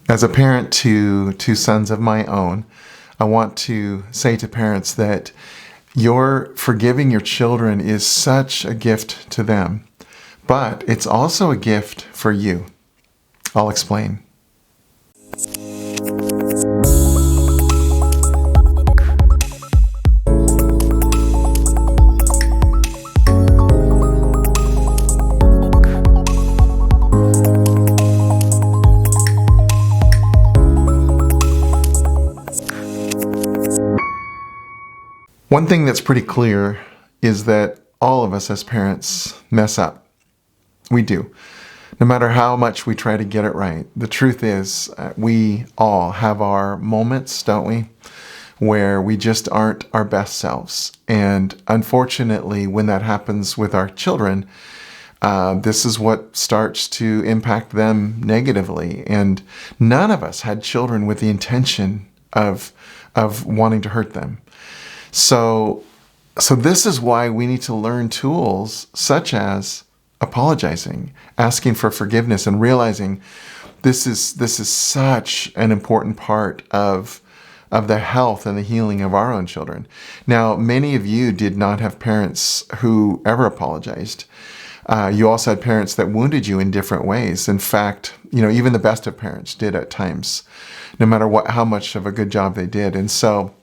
As a parent to two sons of my own, I want to say to parents that your forgiving your children is such a gift to them, but it's also a gift for you. I'll explain. One thing that's pretty clear is that all of us as parents mess up. We do. No matter how much we try to get it right. The truth is, we all have our moments, don't we? Where we just aren't our best selves. And unfortunately, when that happens with our children, this is what starts to impact them negatively. And none of us had children with the intention of wanting to hurt them. So this is why we need to learn tools such as apologizing, asking for forgiveness, and realizing this is such an important part of the health and the healing of our own children. Now, many of you did not have parents who ever apologized. You also had parents that wounded you in different ways. In fact, even the best of parents did at times, no matter how much of a good job they did. And so,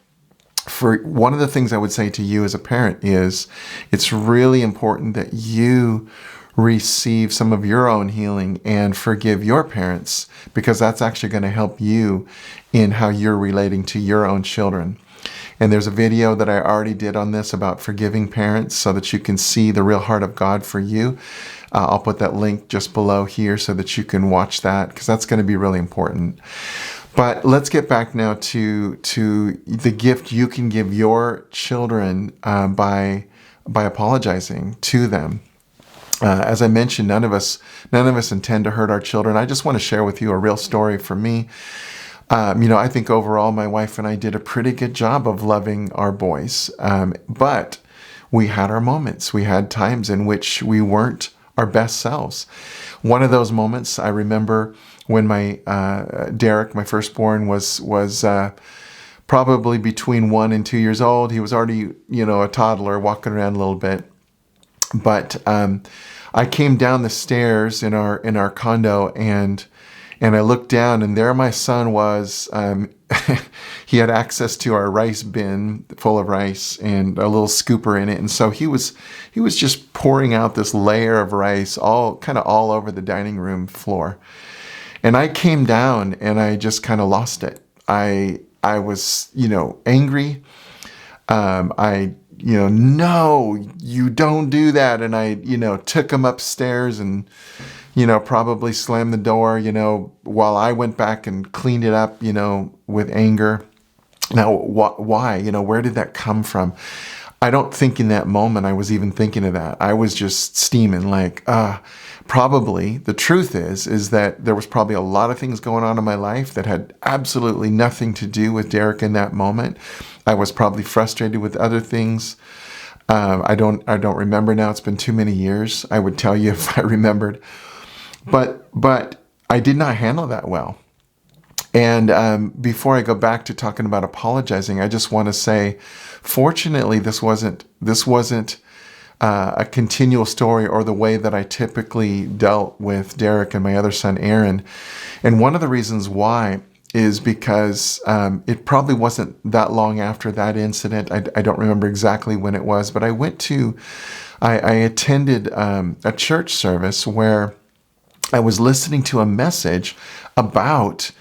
for one of the things I would say to you as a parent is it's really important that you receive some of your own healing and forgive your parents, because that's actually going to help you in how you're relating to your own children. And there's a video that I already did on this about forgiving parents so that you can see the real heart of God for you. I'll put that link just below here so that you can watch that, because that's going to be really important. But let's get back now to the gift you can give your children by apologizing to them. As I mentioned, none of us intend to hurt our children. I just want to share with you a real story from me. I think overall my wife and I did a pretty good job of loving our boys, but we had our moments. We had times in which we weren't our best selves. One of those moments I remember when my Derek, my firstborn, was probably between 1 and 2 years old. He was already, a toddler, walking around a little bit. But I came down the stairs in our condo, and I looked down, and there my son was. He had access to our rice bin full of rice and a little scooper in it, and so he was just pouring out this layer of rice all over the dining room floor. And I came down and I just kind of lost it. I was, angry. No, you don't do that. And I, took him upstairs and, probably slammed the door, while I went back and cleaned it up, with anger. Now, why? Where did that come from? I don't think in that moment I was even thinking of that. I was just steaming like, probably the truth is that there was probably a lot of things going on in my life that had absolutely nothing to do with Derek in that moment. I was probably frustrated with other things. I don't remember now. It's been too many years. I would tell you if I remembered, but I did not handle that well. And before I go back to talking about apologizing, I just want to say, fortunately, this wasn't a continual story or the way that I typically dealt with Derek and my other son, Aaron. And one of the reasons why is because it probably wasn't that long after that incident. I don't remember exactly when it was, but I attended a church service where I was listening to a message about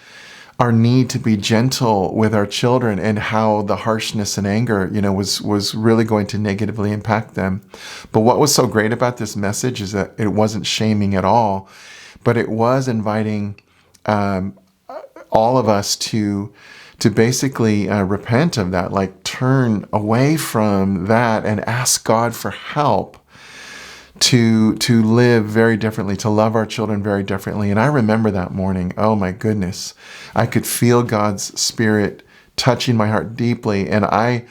our need to be gentle with our children and how the harshness and anger, was really going to negatively impact them. But what was so great about this message is that it wasn't shaming at all, but it was inviting all of us to basically repent of that, like turn away from that and ask God for help to live very differently, to love our children very differently. And I remember that morning, oh my goodness, I could feel God's Spirit touching my heart deeply. And I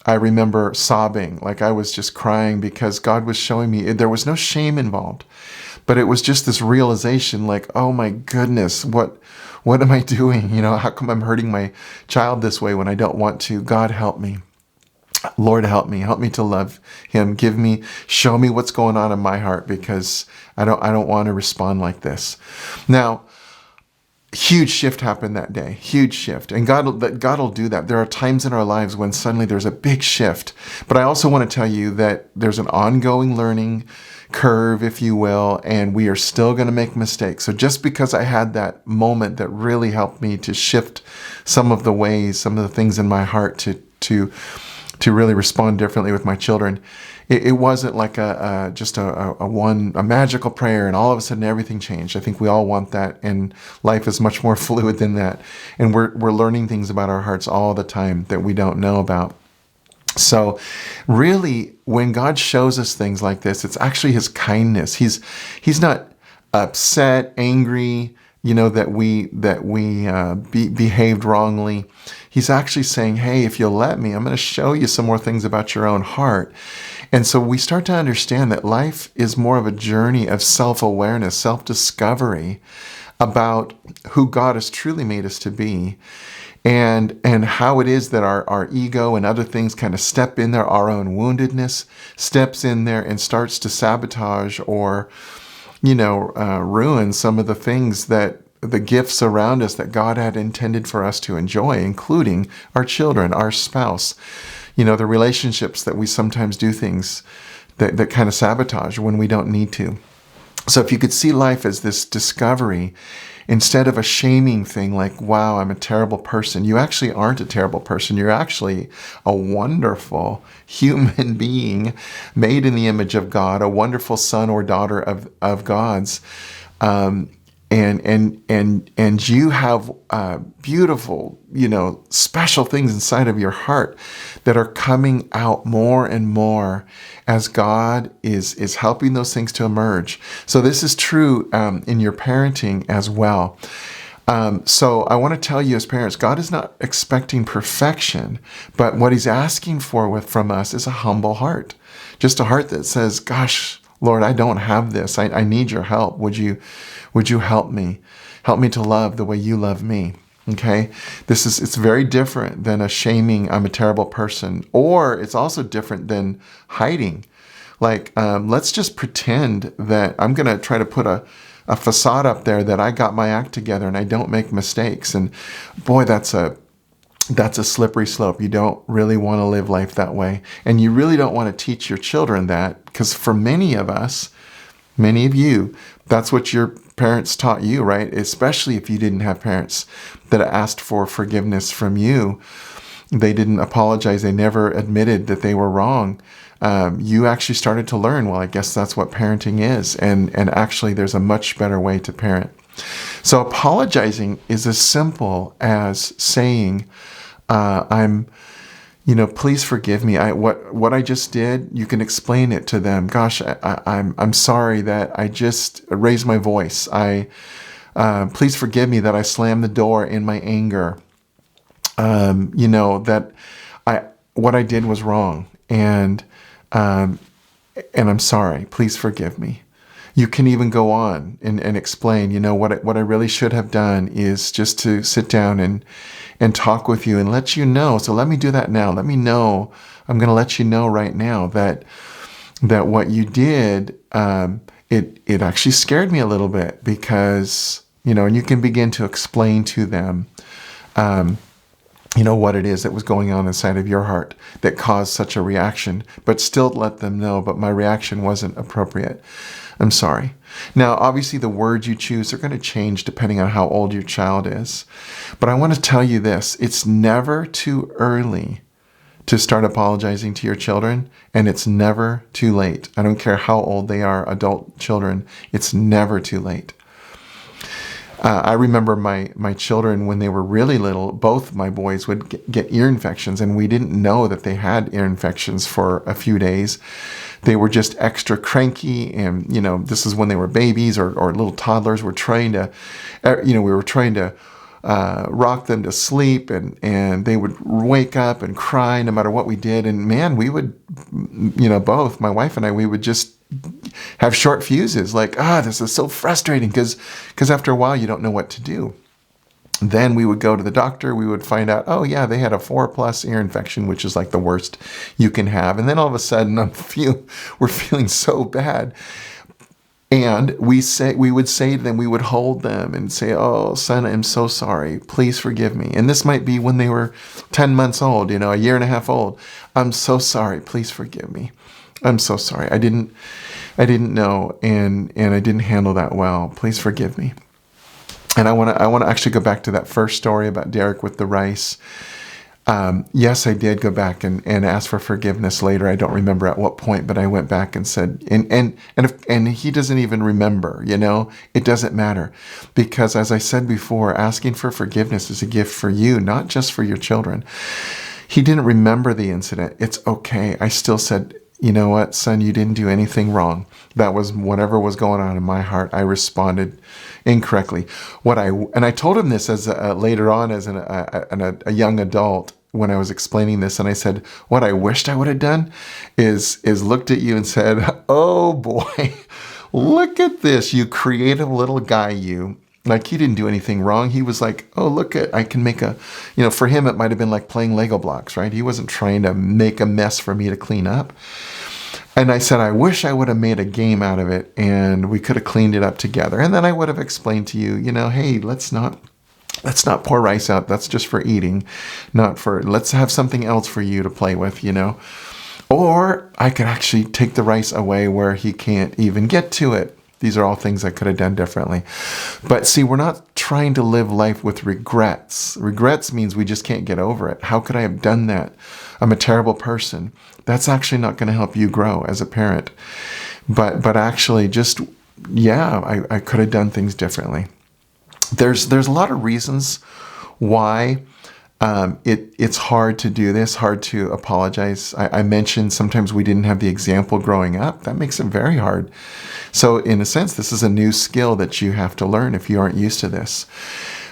remember sobbing, like I was just crying because God was showing me there was no shame involved. But it was just this realization like, oh my goodness, what am I doing? How come I'm hurting my child this way when I don't want to? God, help me. Lord, help me to love him. Show me what's going on in my heart, because I don't want to respond like this. Now, huge shift happened that day, huge shift. And God will do that. There are times in our lives when suddenly there's a big shift. But I also want to tell you that there's an ongoing learning curve, if you will, and we are still going to make mistakes. So just because I had that moment that really helped me to shift some of the things in my heart to really respond differently with my children, it wasn't like just a magical prayer and all of a sudden everything changed. I think we all want that, and life is much more fluid than that. And we're learning things about our hearts all the time that we don't know about. So really, when God shows us things like this, it's actually his kindness. He's not upset, angry, that we behaved wrongly. He's actually saying, hey, if you'll let me, I'm going to show you some more things about your own heart. And so we start to understand that life is more of a journey of self-awareness, self-discovery about who God has truly made us to be, and how it is that our ego and other things kind of step in there, our own woundedness steps in there and starts to sabotage or ruin some of the things the gifts around us that God had intended for us to enjoy, including our children, our spouse, the relationships that we sometimes do things that kind of sabotage when we don't need to. So if you could see life as this discovery, instead of a shaming thing like, wow, I'm a terrible person, you actually aren't a terrible person. You're actually a wonderful human being made in the image of God, a wonderful son or daughter of God's. And you have beautiful, special things inside of your heart that are coming out more and more as God is helping those things to emerge. So this is true in your parenting as well. So I want to tell you as parents, God is not expecting perfection, but what he's asking for from us is a humble heart. Just a heart that says, gosh, Lord, I don't have this. I need your help. Would you help me? Help me to love the way you love me. Okay? It's very different than a shaming, I'm a terrible person. Or it's also different than hiding. Like, let's just pretend that I'm going to try to put a facade up there that I got my act together and I don't make mistakes. And boy, that's a slippery slope. You don't really want to live life that way. And you really don't want to teach your children that, because for many of you, that's what your parents taught you, right? Especially if you didn't have parents that asked for forgiveness from you. They didn't apologize. They never admitted that they were wrong. You actually started to learn, well, I guess that's what parenting is. And actually, there's a much better way to parent. So apologizing is as simple as saying, please forgive me. What I just did, you can explain it to them. Gosh, I'm sorry that I just raised my voice. Please forgive me that I slammed the door in my anger. That what I did was wrong, and I'm sorry. Please forgive me. You can even go on and explain, what I really should have done is just to sit down and talk with you and let you know. So let me do that now. Let me know. I'm going to let you know right now that what you did, it actually scared me a little bit because, and you can begin to explain to them, what it is that was going on inside of your heart that caused such a reaction, but still let them know, but my reaction wasn't appropriate. I'm sorry. Now, obviously, the words you choose are going to change depending on how old your child is. But I want to tell you this. It's never too early to start apologizing to your children, and it's never too late. I don't care how old they are, adult children. It's never too late. I remember my children, when they were really little, both my boys would get ear infections, and we didn't know that they had ear infections for a few days. They were just extra cranky, and, this is when they were babies or little toddlers. We were trying to rock them to sleep, and they would wake up and cry no matter what we did. And man, we would, both my wife and I, we would just have short fuses, like, this is so frustrating, because after a while you don't know what to do. Then we would go to the doctor, we would find out, oh yeah, they had a 4+ ear infection, which is like the worst you can have. And then all of a sudden we're feeling so bad. And we would say to them, we would hold them and say, oh, son, I'm so sorry. Please forgive me. And this might be when they were 10 months old, a year and a half old. I'm so sorry. Please forgive me. I'm so sorry. I didn't know, and I didn't handle that well. Please forgive me. And I want to actually go back to that first story about Derek with the rice. Yes, I did go back and ask for forgiveness later. I don't remember at what point, but I went back and said, and he doesn't even remember, it doesn't matter. Because as I said before, asking for forgiveness is a gift for you, not just for your children. He didn't remember the incident. It's okay. I still said, you know what, son, you didn't do anything wrong. That was whatever was going on in my heart. I responded incorrectly. And I told him this as later on as a young adult when I was explaining this, and I said, what I wished I would have done is looked at you and said, oh boy, look at this, you creative little guy, you. Like, he didn't do anything wrong. He was like, oh, look, I can make for him, it might have been like playing Lego blocks, right? He wasn't trying to make a mess for me to clean up. And I said, I wish I would have made a game out of it and we could have cleaned it up together. And then I would have explained to you, hey, let's not pour rice out. That's just for eating, let's have something else for you to play with, Or I could actually take the rice away where he can't even get to it. These are all things I could have done differently. But see, we're not trying to live life with regrets. Regrets means we just can't get over it. How could I have done that? I'm a terrible person. That's actually not going to help you grow as a parent. But actually just, I could have done things differently. There's a lot of reasons why it's hard to do this, hard to apologize. I mentioned sometimes we didn't have the example growing up. That makes it very hard. So in a sense, this is a new skill that you have to learn if you aren't used to this.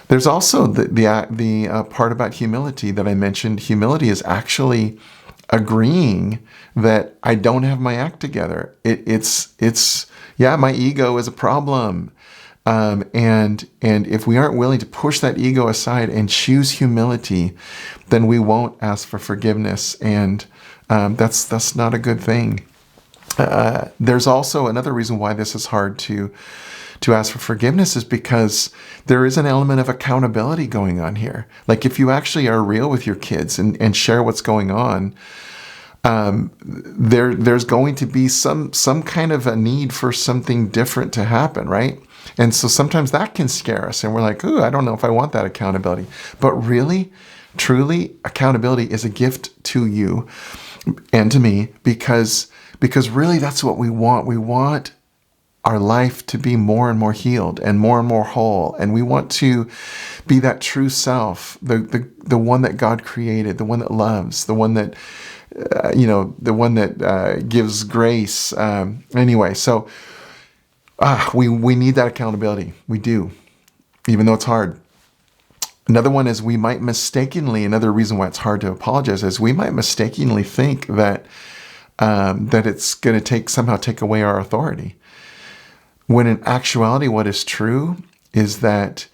There's also the part about humility that I mentioned. Humility is actually agreeing that I don't have my act together. It's my ego is a problem. And if we aren't willing to push that ego aside and choose humility, then we won't ask for forgiveness. And that's not a good thing. There's also another reason why this is hard to ask for forgiveness is because there is an element of accountability going on here. Like, if you actually are real with your kids and share what's going on, there's going to be some kind of a need for something different to happen, right? And so sometimes that can scare us, and we're like, ooh, I don't know if I want that accountability. But really, truly, accountability is a gift to you and to me because really that's what we want. We want our life to be more and more healed and more whole. And we want to be that true self, the one that God created, the one that loves, the one that, the one that gives grace. Anyway, so we need that accountability. We do, even though it's hard. Another one is another reason why it's hard to apologize is we might mistakenly think that it's going to somehow take away our authority. When in actuality, what is true is that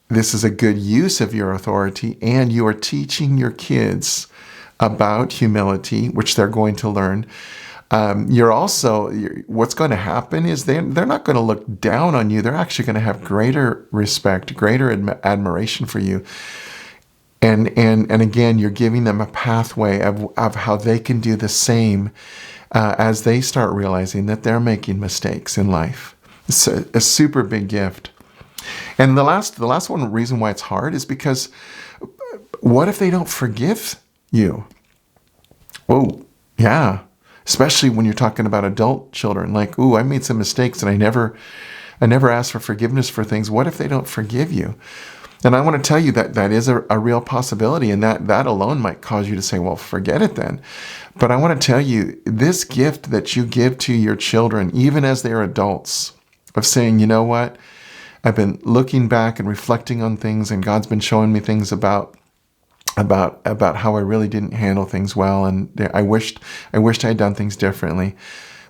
this is a good use of your authority, and you are teaching your kids about humility, which they're going to learn. What's going to happen is they're not going to look down on you. They're actually going to have greater respect, greater admiration for you. And again, you're giving them a pathway of how they can do the same as they start realizing that they're making mistakes in life. It's a super big gift. And the last reason why it's hard is because what if they don't forgive you? Oh, yeah. Especially when you're talking about adult children, like, ooh, I made some mistakes and I never asked for forgiveness for things. What if they don't forgive you? And I want to tell you that is a real possibility, and that alone might cause you to say, well, forget it then. But I want to tell you, this gift that you give to your children, even as they're adults, of saying, you know what, I've been looking back and reflecting on things, and God's been showing me things about how I really didn't handle things well, and I wished I had done things differently.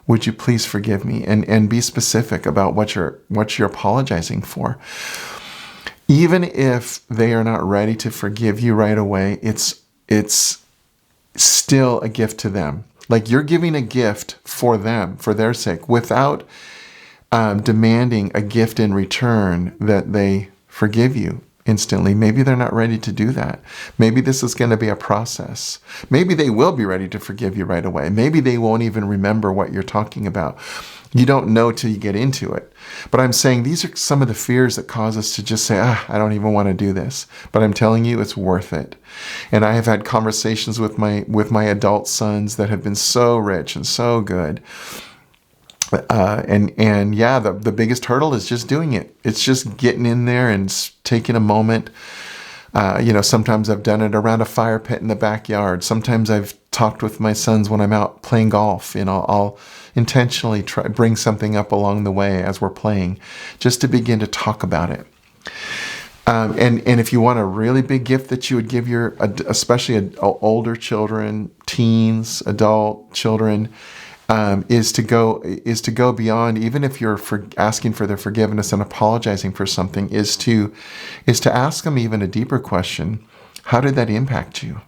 would you please forgive me? And be specific about what you're apologizing for. Even if they are not ready to forgive you right away, it's still a gift to them. Like, you're giving a gift for them, for their sake, without demanding a gift in return that they forgive you instantly. Maybe they're not ready to do that. Maybe this is going to be a process. Maybe they will be ready to forgive you right away. Maybe they won't even remember what you're talking about. You don't know till you get into it. But I'm saying these are some of the fears that cause us to just say, I don't even want to do this. But I'm telling you, it's worth it. And I have had conversations with my adult sons that have been so rich and so good. And yeah, the biggest hurdle is just doing it. It's just getting in there and taking a moment. Sometimes I've done it around a fire pit in the backyard. Sometimes I've talked with my sons when I'm out playing golf. I'll intentionally bring something up along the way as we're playing, just to begin to talk about it. And if you want a really big gift that you would give especially older children, teens, adult children, is to go beyond, even if you're asking for their forgiveness and apologizing for something, is to ask them even a deeper question. How did that impact you?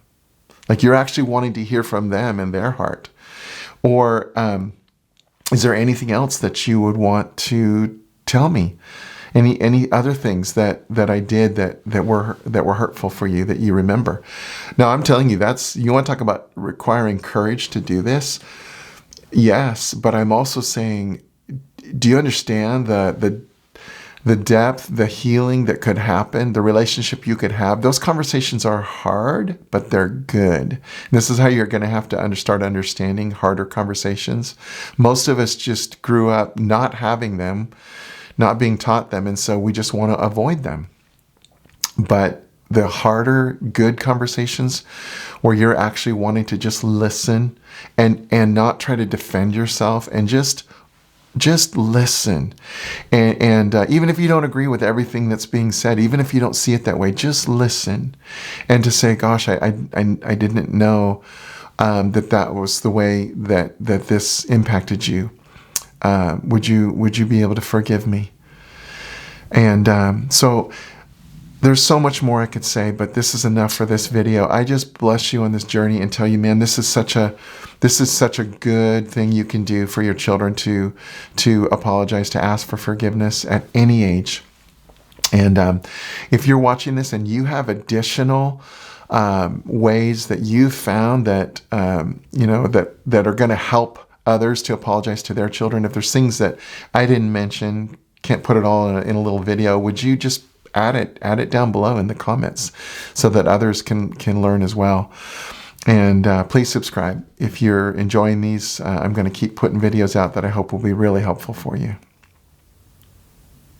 Like, you're actually wanting to hear from them and their heart. Or is there anything else that you would want to tell me? Any other things that I did that were hurtful for you that you remember? Now, I'm telling you, you want to talk about requiring courage to do this? Yes, but I'm also saying, do you understand the depth, the healing that could happen, the relationship you could have? Those conversations are hard, but they're good. And this is how you're going to have to start understanding harder conversations. Most of us just grew up not having them, not being taught them, and so we just want to avoid them. But the harder, good conversations where you're actually wanting to just listen and not try to defend yourself and just listen. And even if you don't agree with everything that's being said, even if you don't see it that way, just listen. And to say, gosh, I didn't know that was the way that this impacted you. Would you be able to forgive me? And so there's so much more I could say, but this is enough for this video. I just bless you on this journey and tell you, man, this is such a good thing you can do for your children, to apologize, to ask for forgiveness at any age. And if you're watching this and you have additional ways that you found that that are going to help others to apologize to their children, if there's things that I didn't mention, can't put it all in a little video, would you just add it down below in the comments so that others can learn as well. And please subscribe if you're enjoying these. I'm going to keep putting videos out that I hope will be really helpful for you.